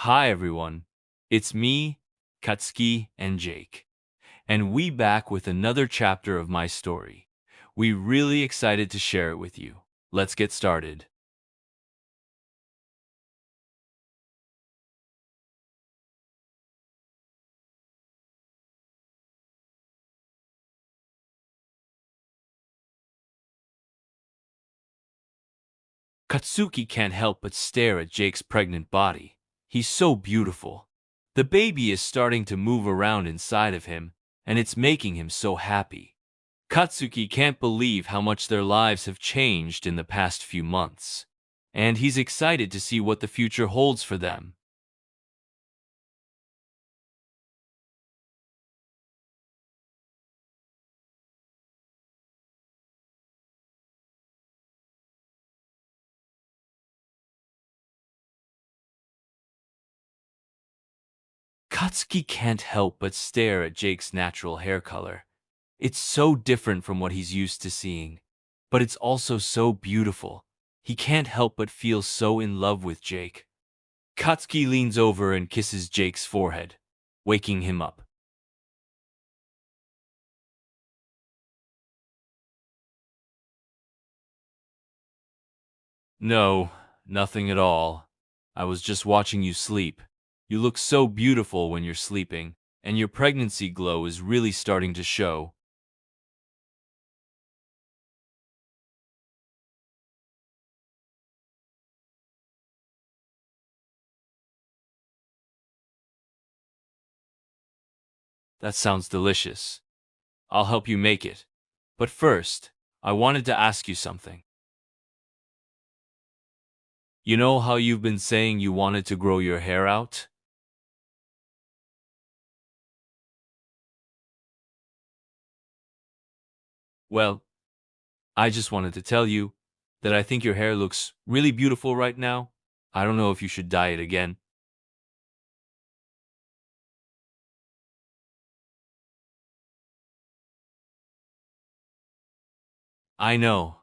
Hi everyone, it's me, Katsuki, and Jake, and we back with another chapter of my story. We really excited to share it with you. Let's get started. Katsuki can't help but stare at Jake's pregnant body. He's so beautiful. The baby is starting to move around inside of him, and it's making him so happy. Katsuki can't believe how much their lives have changed in the past few months, and he's excited to see what the future holds for them. Katsuki can't help but stare at Jake's natural hair color. It's so different from what he's used to seeing, but it's also so beautiful. He can't help but feel so in love with Jake. Katsuki leans over and kisses Jake's forehead, waking him up. No, nothing at all. I was just watching you sleep. You look so beautiful when you're sleeping, and your pregnancy glow is really starting to show. That sounds delicious. I'll help you make it. But first, I wanted to ask you something. You know how you've been saying you wanted to grow your hair out? Well, I just wanted to tell you that I think your hair looks really beautiful right now. I don't know if you should dye it again. I know,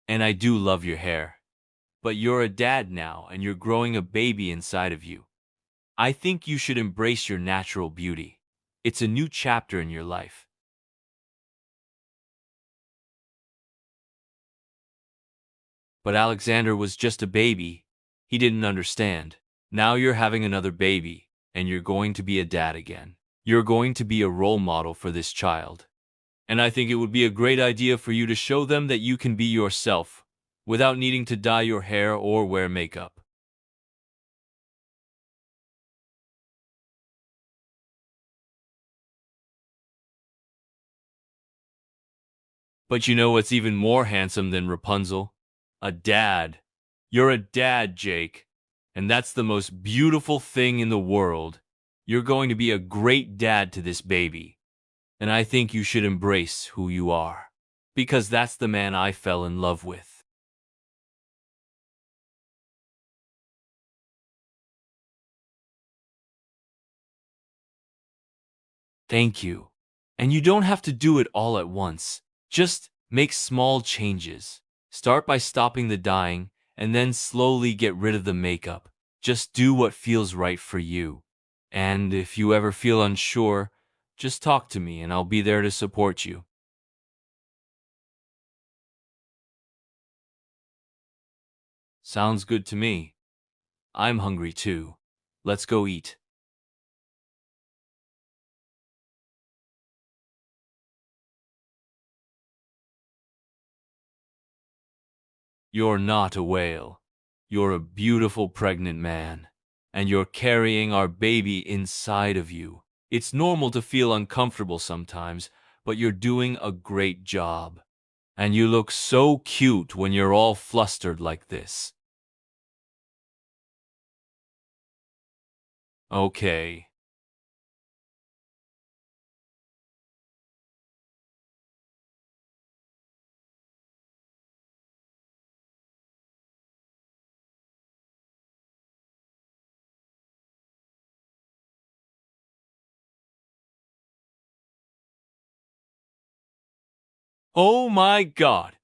and I do love your hair. But you're a dad now, and you're growing a baby inside of you. I think you should embrace your natural beauty. It's a new chapter in your life. But Alexander was just a baby. He didn't understand. Now you're having another baby, and you're going to be a dad again. You're going to be a role model for this child. And I think it would be a great idea for you to show them that you can be yourself without needing to dye your hair or wear makeup. But you know what's even more handsome than Rapunzel? A dad. You're a dad, Jake. And that's the most beautiful thing in the world. You're going to be a great dad to this baby. And I think you should embrace who you are. Because that's the man I fell in love with. Thank you. And you don't have to do it all at once. Just make small changes. Start by stopping the dyeing, and then slowly get rid of the makeup. Just do what feels right for you. And if you ever feel unsure, just talk to me and I'll be there to support you. Sounds good to me. I'm hungry too. Let's go eat. You're not a whale. You're a beautiful pregnant man. And you're carrying our baby inside of you. It's normal to feel uncomfortable sometimes, but you're doing a great job. And you look so cute when you're all flustered like this. Okay. Oh my God!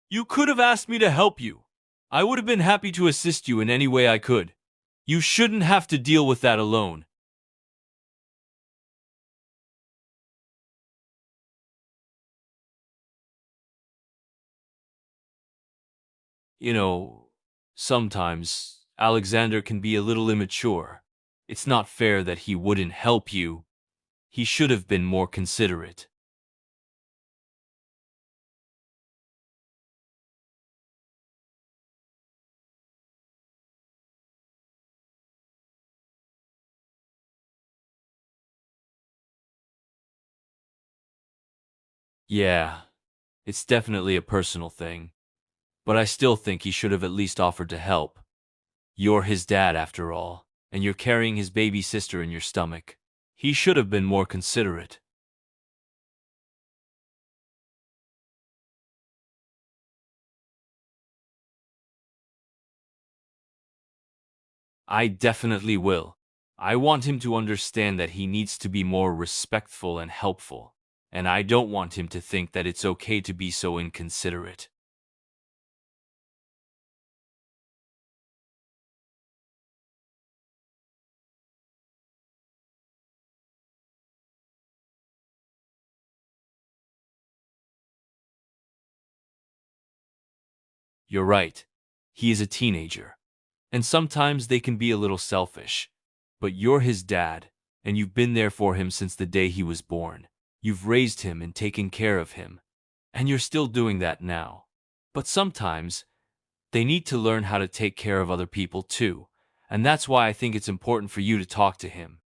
You could have asked me to help you. I would have been happy to assist you in any way I could. You shouldn't have to deal with that alone. You know, sometimes Alexander can be a little immature. It's not fair that he wouldn't help you. He should have been more considerate. Yeah, it's definitely a personal thing, but I still think he should have at least offered to help. You're his dad, after all, and you're carrying his baby sister in your stomach. He should have been more considerate. I definitely will. I want him to understand that he needs to be more respectful and helpful, and I don't want him to think that it's okay to be so inconsiderate. You're right. He is a teenager, and sometimes they can be a little selfish. But you're his dad, and you've been there for him since the day he was born. You've raised him and taken care of him, and you're still doing that now. But sometimes, they need to learn how to take care of other people too, and that's why I think it's important for you to talk to him.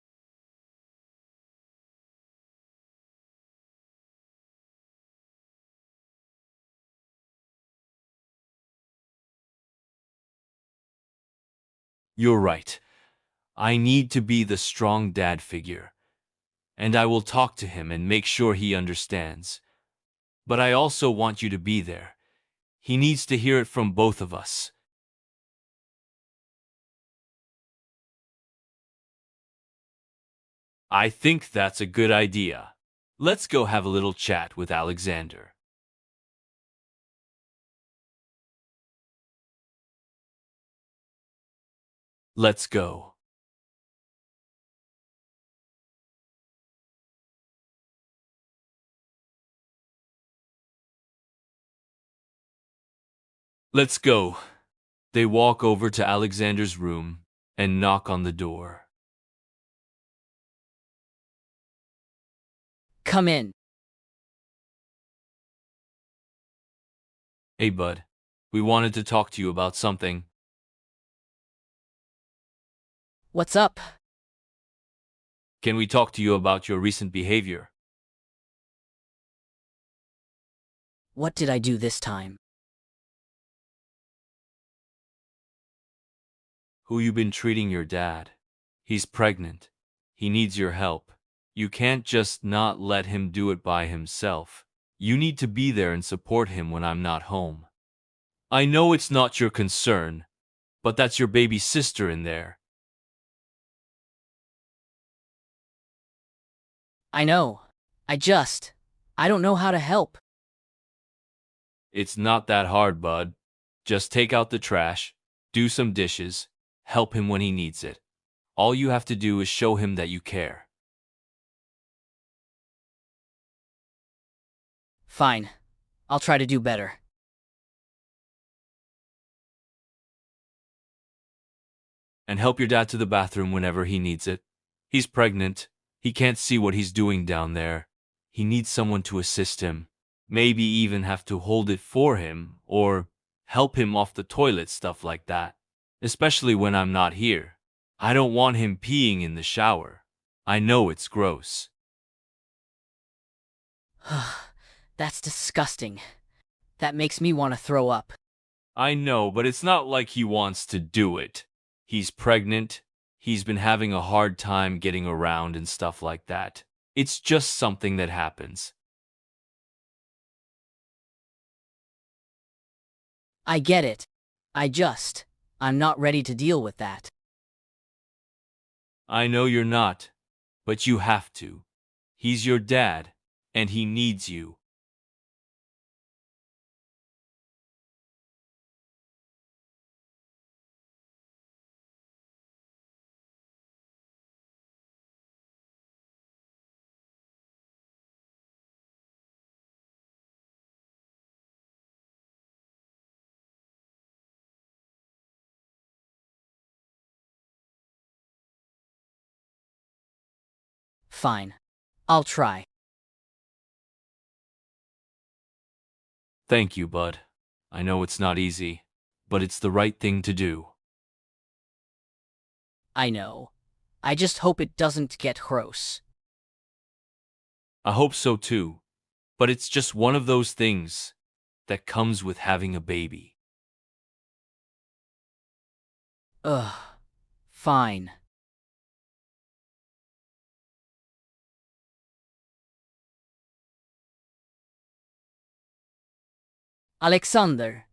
You're right. I need to be the strong dad figure, and I will talk to him and make sure he understands. But I also want you to be there. He needs to hear it from both of us. I think that's a good idea. Let's go have a little chat with Alexander. Let's go. Let's go. They walk over to Alexander's room and knock on the door. Come in. Hey, bud. We wanted to talk to you about something. What's up? Can we talk to you about your recent behavior? What did I do this time? Who you been treating your dad? He's pregnant. He needs your help. You can't just not let him do it by himself. You need to be there and support him when I'm not home. I know it's not your concern, but that's your baby sister in there. I know. I don't know how to help. It's not that hard, bud. Just take out the trash, do some dishes, help him when he needs it. All you have to do is show him that you care. Fine. I'll try to do better. And help your dad to the bathroom whenever he needs it. He's pregnant. He can't see what he's doing down there. He needs someone to assist him. Maybe even have to hold it for him or help him off the toilet, stuff like that. Especially when I'm not here. I don't want him peeing in the shower. I know it's gross. That's disgusting. That makes me want to throw up. I know, but it's not like he wants to do it. He's pregnant. He's been having a hard time getting around and stuff like that. It's just something that happens. I get it. I'm not ready to deal with that. I know you're not, but you have to. He's your dad, and he needs you. Fine. I'll try. Thank you, bud. I know it's not easy, but it's the right thing to do. I know. I just hope it doesn't get gross. I hope so too, but it's just one of those things that comes with having a baby. Ugh. Fine. Alexander.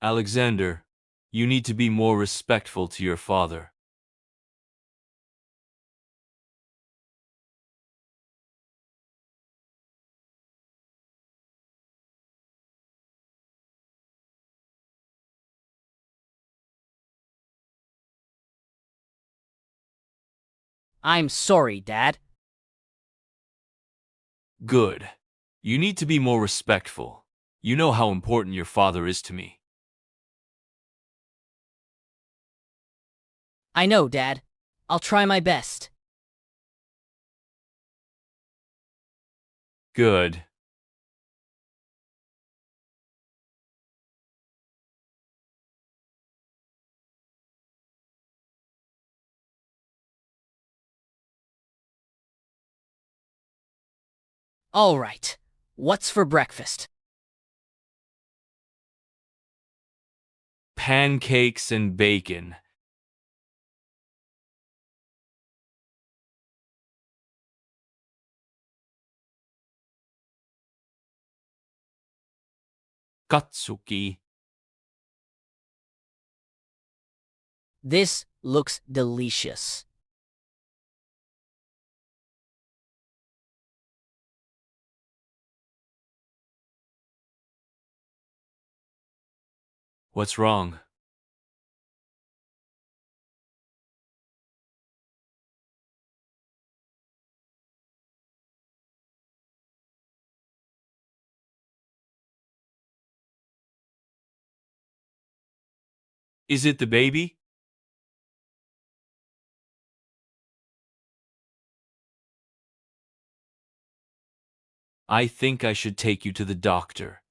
Alexander, you need to be more respectful to your father. I'm sorry, Dad. Good. You need to be more respectful. You know how important your father is to me. I know, Dad. I'll try my best. Good. All right. What's for breakfast? Pancakes and bacon. Katsuki. This looks delicious. What's wrong? Is it the baby? I think I should take you to the doctor.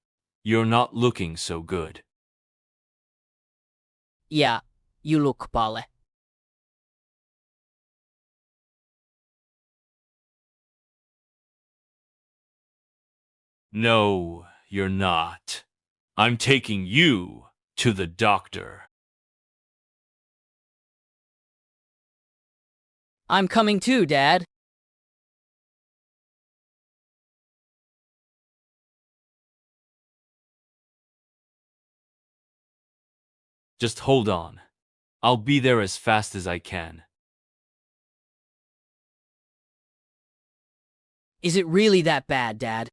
You're not looking so good. Yeah, you look poorly. No, you're not. I'm taking you to the doctor. I'm coming too, Dad. Just hold on. I'll be there as fast as I can. Is it really that bad, Dad?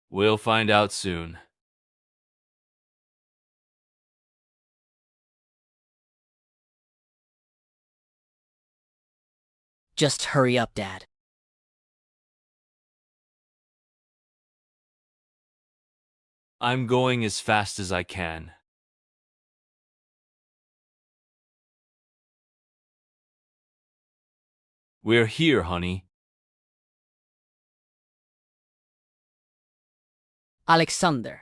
We'll find out soon. Just hurry up, Dad. I'm going as fast as I can. We're here, honey. Alexander.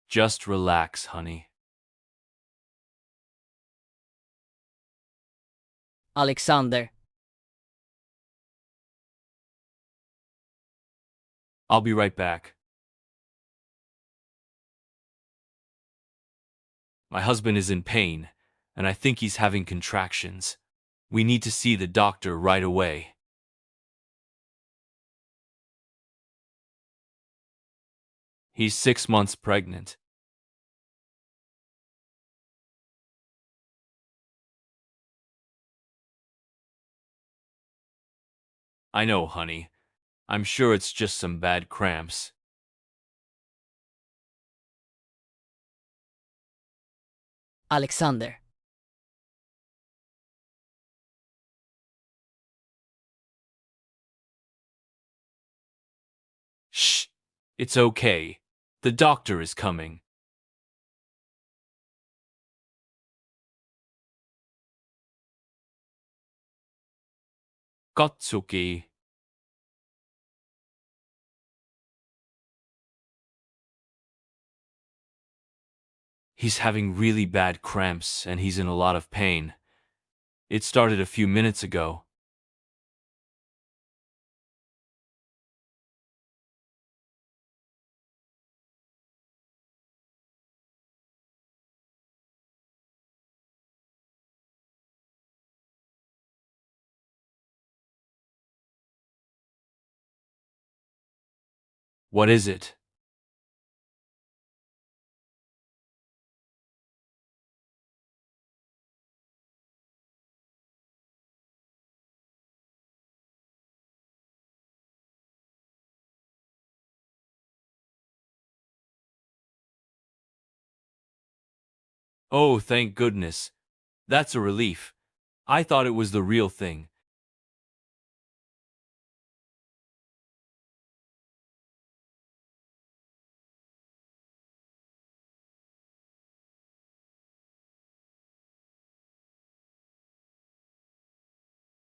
Just relax, honey. Alexander. I'll be right back. My husband is in pain, and I think he's having contractions. We need to see the doctor right away. He's 6 months pregnant. I know, honey. I'm sure it's just some bad cramps. Alexander. It's okay. The doctor is coming. Katsuki. He's having really bad cramps and he's in a lot of pain. It started a few minutes ago. What is it? Oh, thank goodness. That's a relief. I thought it was the real thing.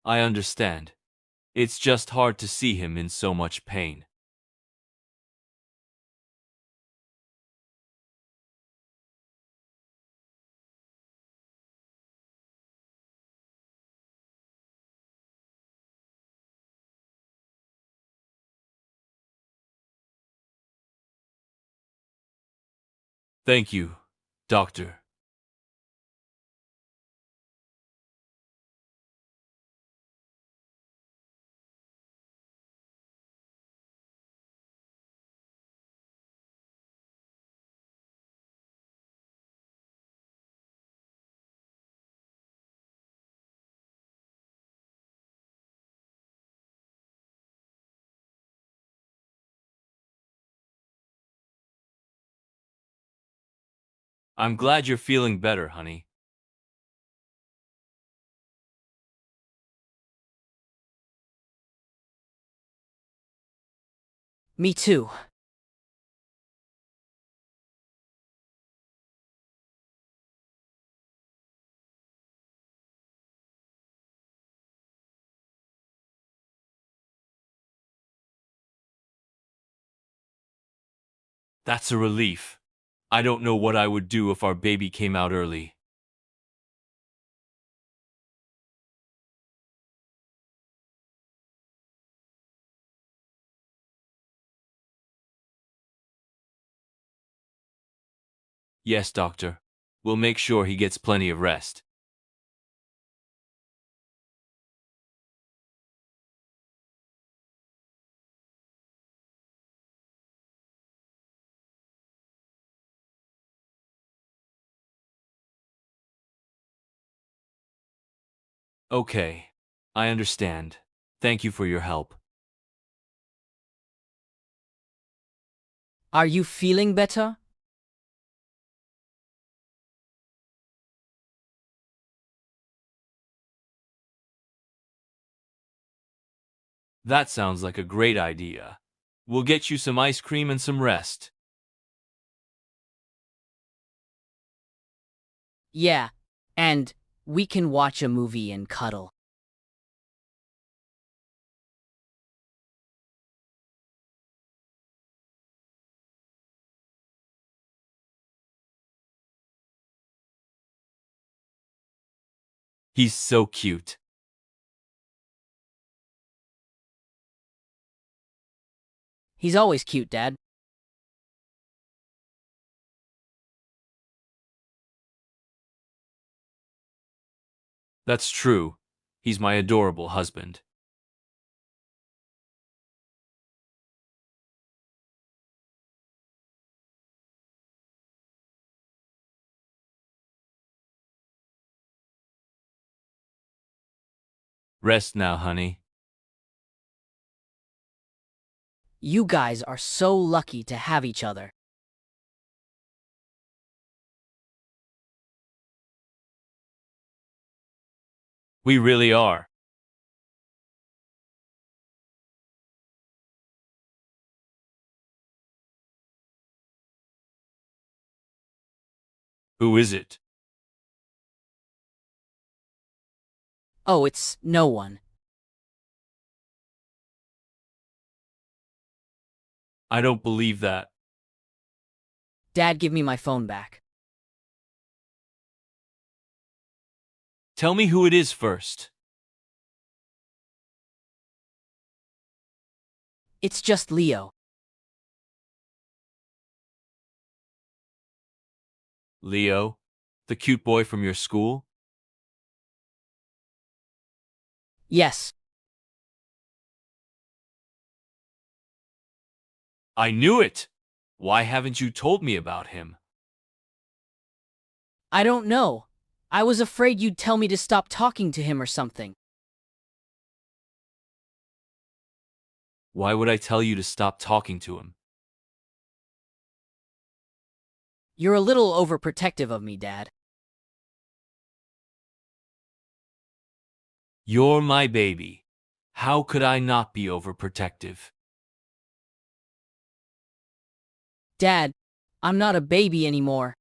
I understand. It's just hard to see him in so much pain. Thank you, doctor. I'm glad you're feeling better, honey. Me too. That's a relief. I don't know what I would do if our baby came out early. Yes, doctor. We'll make sure he gets plenty of rest. Okay. I understand. Thank you for your help. Are you feeling better? That sounds like a great idea. We'll get you some ice cream and some rest. Yeah. And we can watch a movie and cuddle. He's so cute. He's always cute, Dad. That's true. He's my adorable husband. Rest now, honey. You guys are so lucky to have each other. We really are. Who is it? Oh, it's no one. I don't believe that. Dad, give me my phone back. Tell me who it is first. It's just Leo. Leo? The cute boy from your school? Yes, I knew it! Why haven't you told me about him? I don't know. I was afraid you'd tell me to stop talking to him or something. Why would I tell you to stop talking to him? You're a little overprotective of me, Dad. You're my baby. How could I not be overprotective? Dad, I'm not a baby anymore.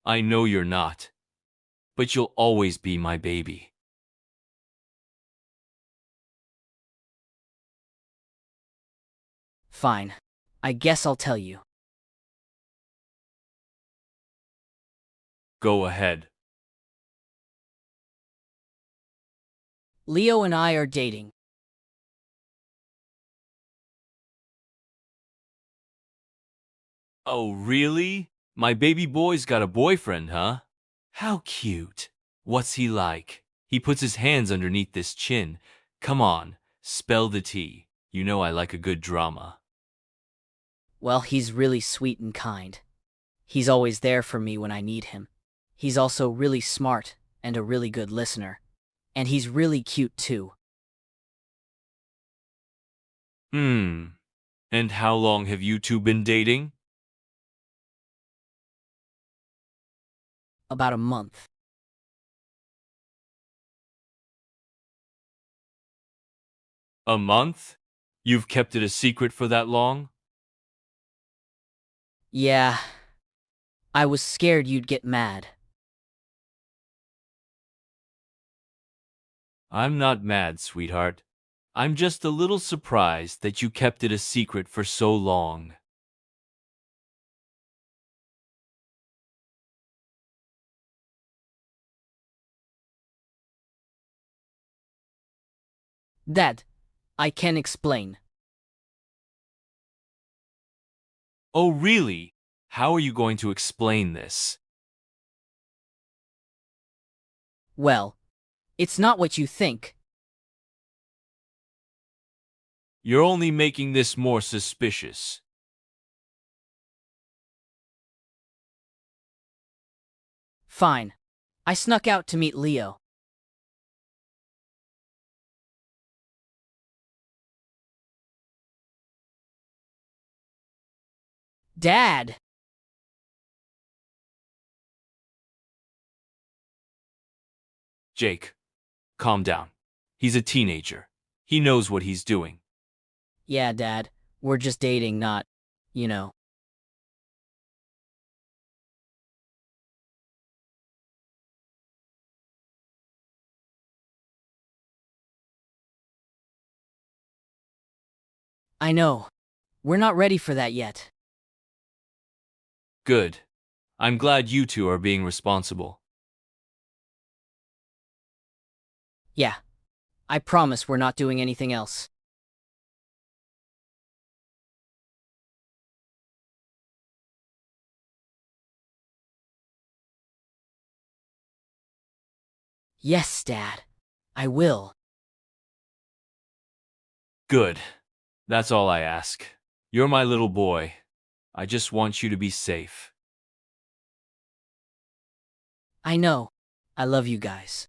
I know you're not, but you'll always be my baby. Fine. I guess I'll tell you. Go ahead. Leo and I are dating. Oh, really? My baby boy's got a boyfriend, huh? How cute. What's he like? He puts his hands underneath this chin. Come on, spell the T. You know I like a good drama. Well, he's really sweet and kind. He's always there for me when I need him. He's also really smart and a really good listener. And he's really cute too. And how long have you two been dating? About a month. A month? You've kept it a secret for that long? Yeah, I was scared you'd get mad. I'm not mad, sweetheart. I'm just a little surprised that you kept it a secret for so long. Dad, I can explain. Oh, really? How are you going to explain this? Well, it's not what you think. You're only making this more suspicious. Fine. I snuck out to meet Leo. Dad! Jake, calm down. He's a teenager. He knows what he's doing. Yeah, Dad. We're just dating, not, you know. I know. We're not ready for that yet. Good. I'm glad you two are being responsible. Yeah. I promise we're not doing anything else. Yes, Dad. I will. Good. That's all I ask. You're my little boy. I just want you to be safe. I know. I love you guys.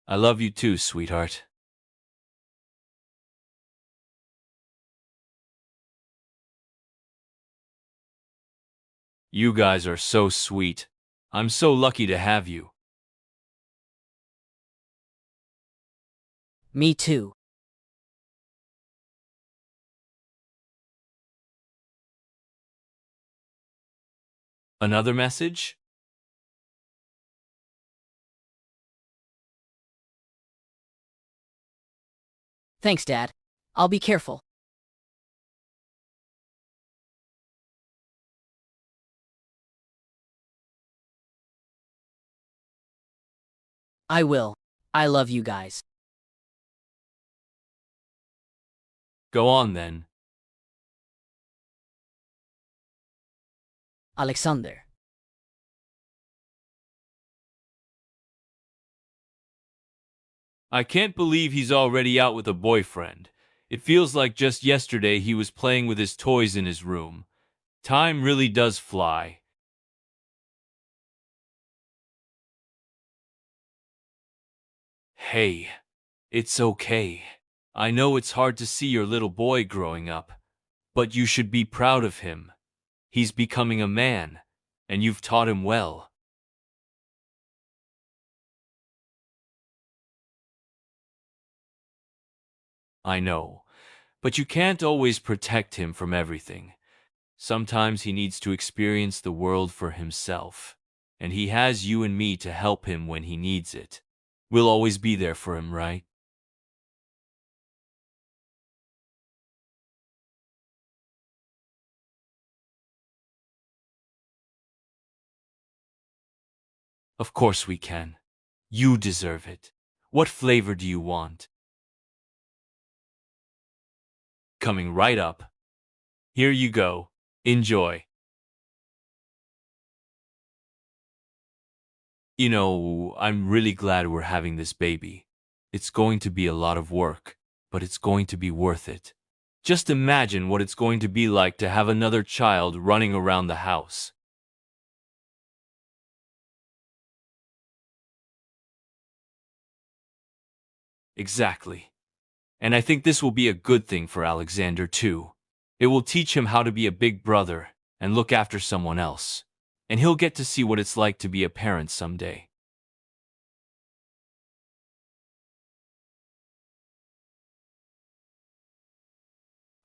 I love you too, sweetheart. You guys are so sweet. I'm so lucky to have you. Me too. Another message? Thanks, Dad. I'll be careful. I will. I love you guys. Go on then. Alexander. I can't believe he's already out with a boyfriend. It feels like just yesterday he was playing with his toys in his room. Time really does fly. Hey, it's okay. I know it's hard to see your little boy growing up, but you should be proud of him. He's becoming a man, and you've taught him well. I know, but you can't always protect him from everything. Sometimes he needs to experience the world for himself, and he has you and me to help him when he needs it. We'll always be there for him, right? Of course we can. You deserve it. What flavor do you want? Coming right up. Here you go. Enjoy. You know, I'm really glad we're having this baby. It's going to be a lot of work, but it's going to be worth it. Just imagine what it's going to be like to have another child running around the house. Exactly. And I think this will be a good thing for Alexander, too. It will teach him how to be a big brother and look after someone else. And he'll get to see what it's like to be a parent someday.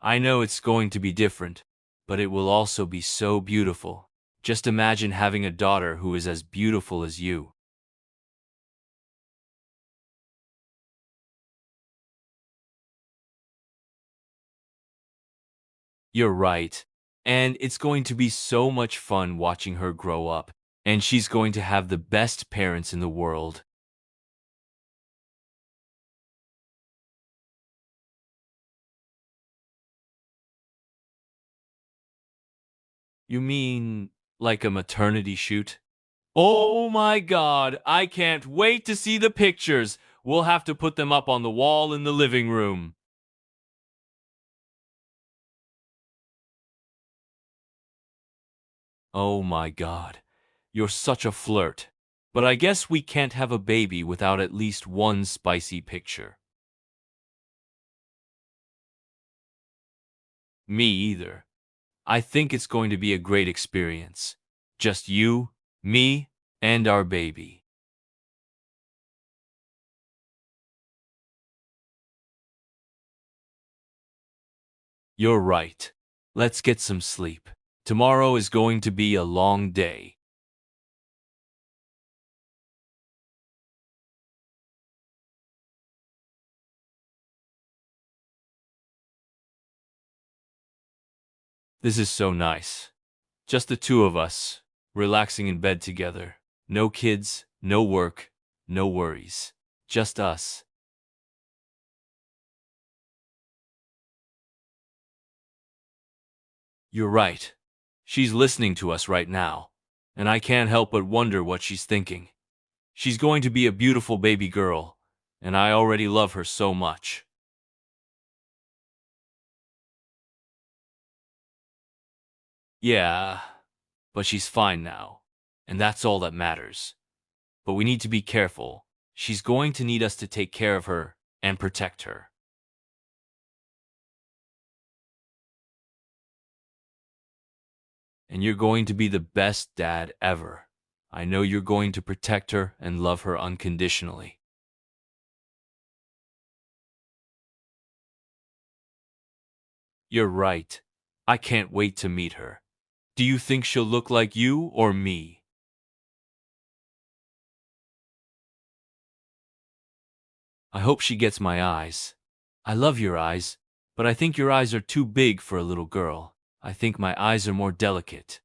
I know it's going to be different, but it will also be so beautiful. Just imagine having a daughter who is as beautiful as you. You're right. And it's going to be so much fun watching her grow up. And she's going to have the best parents in the world. You mean like a maternity shoot? Oh my God, I can't wait to see the pictures. We'll have to put them up on the wall in the living room. Oh my God, you're such a flirt. But I guess we can't have a baby without at least one spicy picture. Me either. I think it's going to be a great experience. Just you, me, and our baby. You're right. Let's get some sleep. Tomorrow is going to be a long day. This is so nice. Just the two of us, relaxing in bed together. No kids, no work, no worries. Just us. You're right. She's listening to us right now, and I can't help but wonder what she's thinking. She's going to be a beautiful baby girl, and I already love her so much. Yeah, but she's fine now, and that's all that matters. But we need to be careful. She's going to need us to take care of her and protect her. And you're going to be the best dad ever. I know you're going to protect her and love her unconditionally. You're right. I can't wait to meet her. Do you think she'll look like you or me? I hope she gets my eyes. I love your eyes, but I think your eyes are too big for a little girl. I think my eyes are more delicate.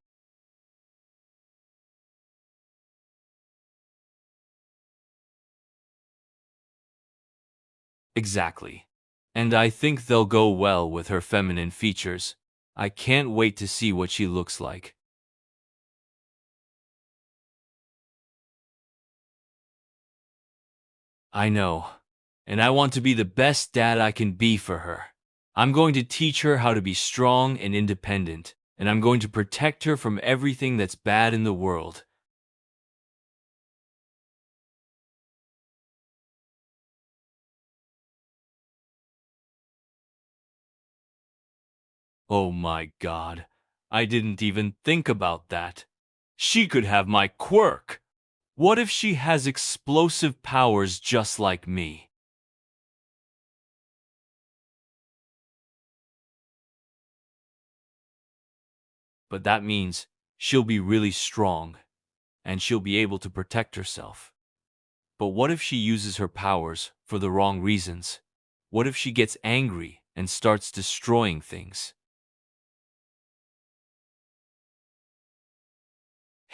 Exactly. And I think they'll go well with her feminine features. I can't wait to see what she looks like. I know. And I want to be the best dad I can be for her. I'm going to teach her how to be strong and independent, and I'm going to protect her from everything that's bad in the world. Oh my God. I didn't even think about that. She could have my quirk. What if she has explosive powers just like me? But that means she'll be really strong, and she'll be able to protect herself. But what if she uses her powers for the wrong reasons? What if she gets angry and starts destroying things?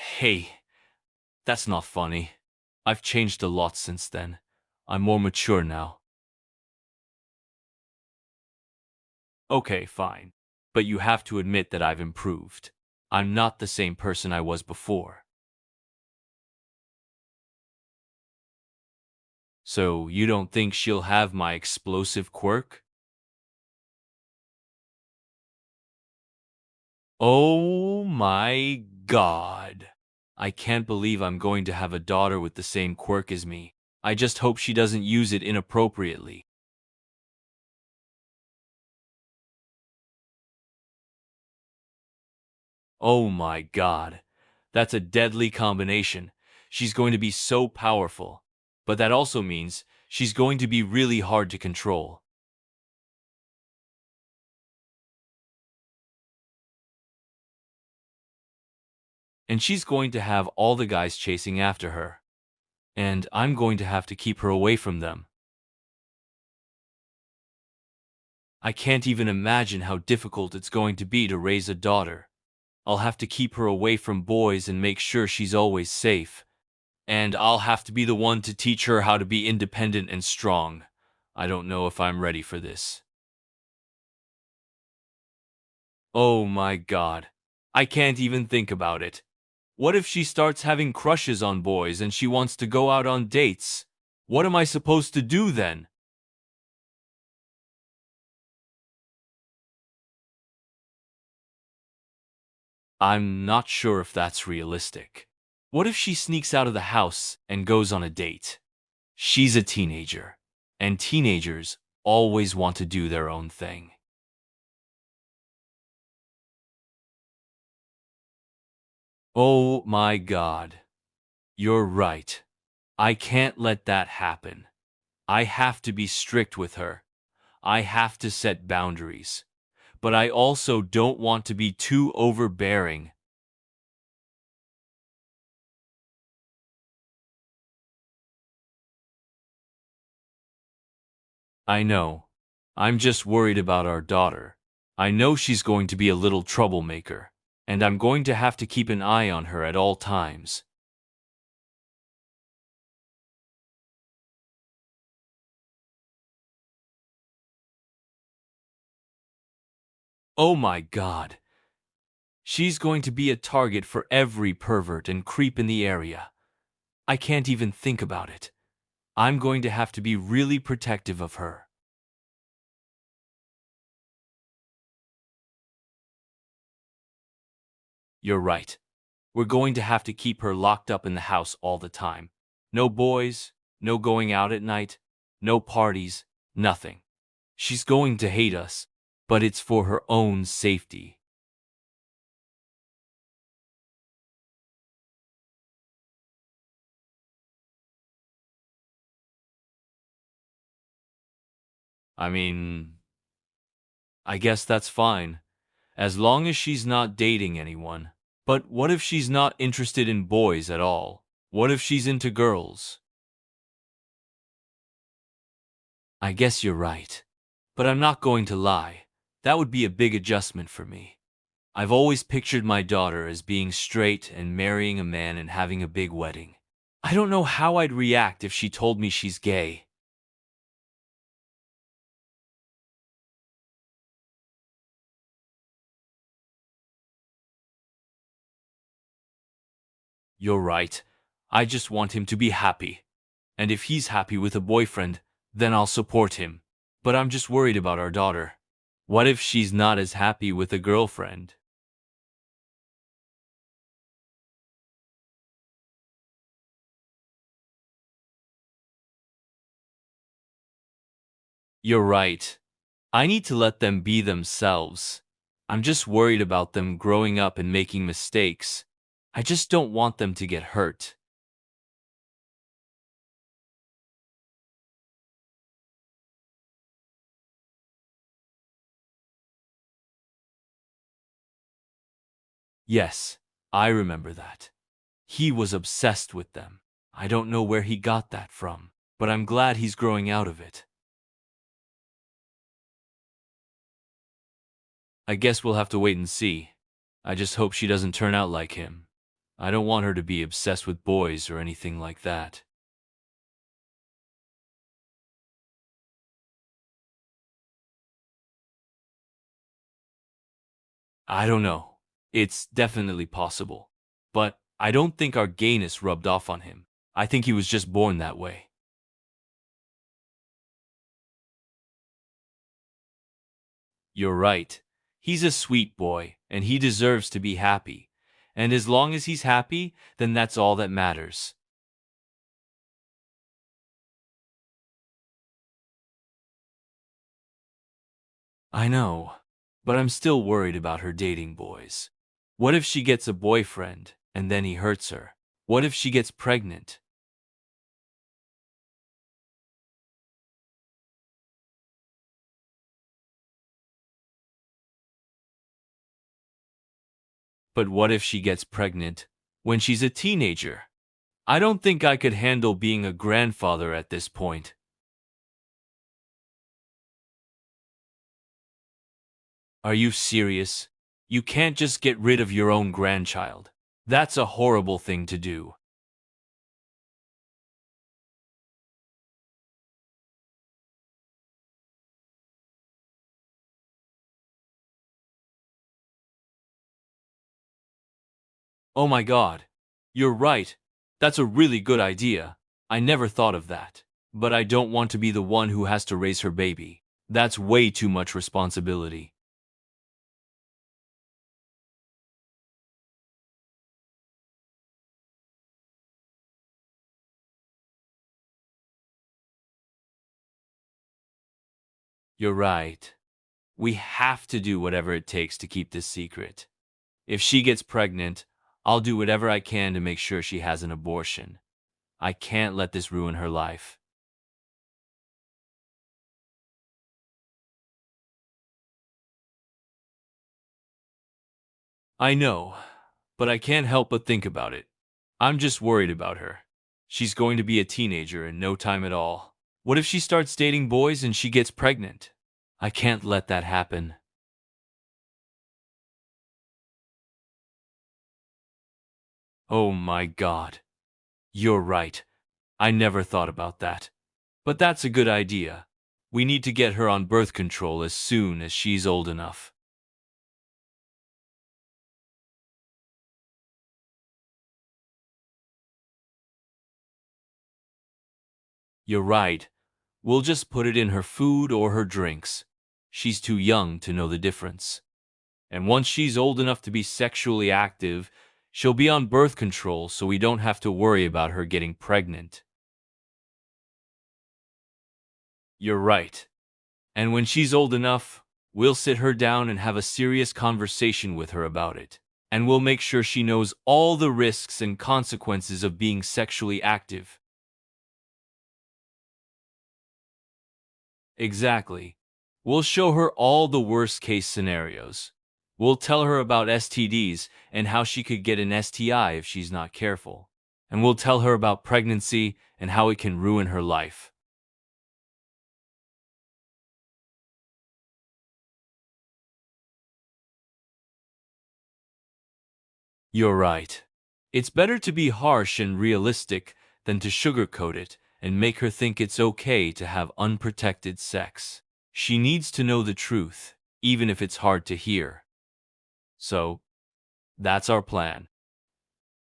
Hey, that's not funny. I've changed a lot since then. I'm more mature now. Okay, fine. But you have to admit that I've improved. I'm not the same person I was before. So you don't think she'll have my explosive quirk? Oh my God. I can't believe I'm going to have a daughter with the same quirk as me. I just hope she doesn't use it inappropriately. Oh my God. That's a deadly combination. She's going to be so powerful. But that also means she's going to be really hard to control. And she's going to have all the guys chasing after her. And I'm going to have to keep her away from them. I can't even imagine how difficult it's going to be to raise a daughter. I'll have to keep her away from boys and make sure she's always safe. And I'll have to be the one to teach her how to be independent and strong. I don't know if I'm ready for this. Oh my God. I can't even think about it. What if she starts having crushes on boys and she wants to go out on dates? What am I supposed to do then? I'm not sure if that's realistic. What if she sneaks out of the house and goes on a date? She's a teenager, and teenagers always want to do their own thing. Oh my God. You're right. I can't let that happen. I have to be strict with her. I have to set boundaries. But I also don't want to be too overbearing. I know. I'm just worried about our daughter. I know she's going to be a little troublemaker, and I'm going to have to keep an eye on her at all times. Oh my God. She's going to be a target for every pervert and creep in the area. I can't even think about it. I'm going to have to be really protective of her. You're right. We're going to have to keep her locked up in the house all the time. No boys, no going out at night, no parties, nothing. She's going to hate us, but it's for her own safety. I mean, I guess that's fine. as long as she's not dating anyone. But what if she's not interested in boys at all? What if she's into girls? I guess you're right. But I'm not going to lie. That would be a big adjustment for me. I've always pictured my daughter as being straight and marrying a man and having a big wedding. I don't know how I'd react if she told me she's gay. You're right. I just want him to be happy. And if he's happy with a boyfriend, then I'll support him. But I'm just worried about our daughter. What if she's not as happy with a girlfriend? You're right. I need to let them be themselves. I'm just worried about them growing up and making mistakes. I just don't want them to get hurt. Yes, I remember that. He was obsessed with them. I don't know where he got that from, but I'm glad he's growing out of it. I guess we'll have to wait and see. I just hope she doesn't turn out like him. I don't want her to be obsessed with boys or anything like that. I don't know. It's definitely possible. But I don't think our gayness rubbed off on him. I think he was just born that way. You're right. He's a sweet boy, and he deserves to be happy. And as long as he's happy, then that's all that matters. I know, but I'm still worried about her dating boys. What if she gets a boyfriend, and then he hurts her? What if she gets pregnant? But what if she gets pregnant when she's a teenager? I don't think I could handle being a grandfather at this point. Are you serious? You can't just get rid of your own grandchild. That's a horrible thing to do. Oh my god. You're right. That's a really good idea. I never thought of that. But I don't want to be the one who has to raise her baby. That's way too much responsibility. You're right. We have to do whatever it takes to keep this secret. If she gets pregnant, I'll do whatever I can to make sure she has an abortion. I can't let this ruin her life. I know, but I can't help but think about it. I'm just worried about her. She's going to be a teenager in no time at all. What if she starts dating boys and she gets pregnant? I can't let that happen. Oh my god. You're right. I never thought about that. But that's a good idea. We need to get her on birth control as soon as she's old enough. You're right. We'll just put it in her food or her drinks. She's too young to know the difference. And once she's old enough to be sexually active, she'll be on birth control so we don't have to worry about her getting pregnant. You're right. And when she's old enough, we'll sit her down and have a serious conversation with her about it. And we'll make sure she knows all the risks and consequences of being sexually active. Exactly. We'll show her all the worst case scenarios. We'll tell her about STDs and how she could get an STI if she's not careful. And we'll tell her about pregnancy and how it can ruin her life. You're right. It's better to be harsh and realistic than to sugarcoat it and make her think it's okay to have unprotected sex. She needs to know the truth, even if it's hard to hear. So, that's our plan.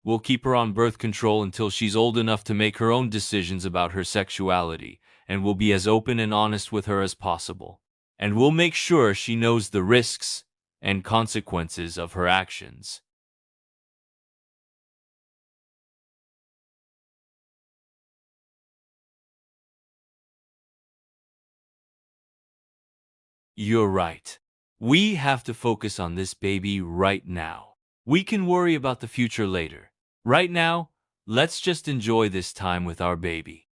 We'll keep her on birth control until she's old enough to make her own decisions about her sexuality, and we'll be as open and honest with her as possible. And we'll make sure she knows the risks and consequences of her actions. You're right. We have to focus on this baby right now. We can worry about the future later. Right now, let's just enjoy this time with our baby.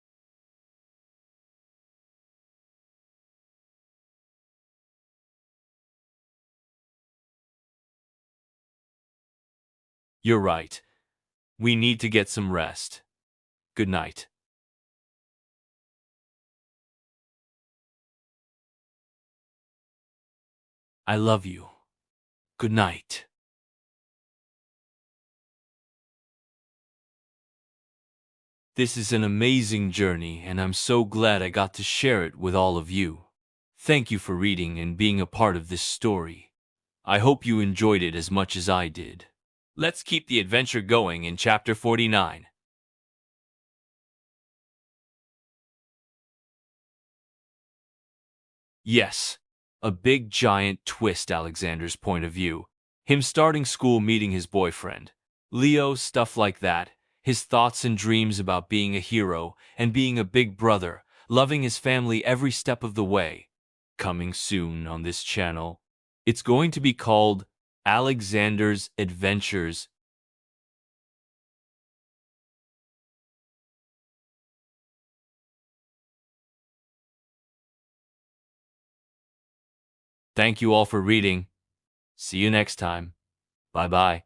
You're right. We need to get some rest. Good night. I love you. Good night. This is an amazing journey, and I'm so glad I got to share it with all of you. Thank you for reading and being a part of this story. I hope you enjoyed it as much as I did. Let's keep the adventure going in Chapter 49. Yes, a big giant twist Alexander's point of view. Him starting school, meeting his boyfriend. Leo, stuff like that. His thoughts and dreams about being a hero and being a big brother, loving his family every step of the way. Coming soon on this channel. It's going to be called Alexander's Adventures. Thank you all for reading. See you next time. Bye-bye.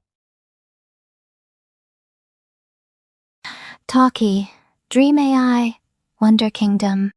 Talkie, Dream AI, Wonder Kingdom.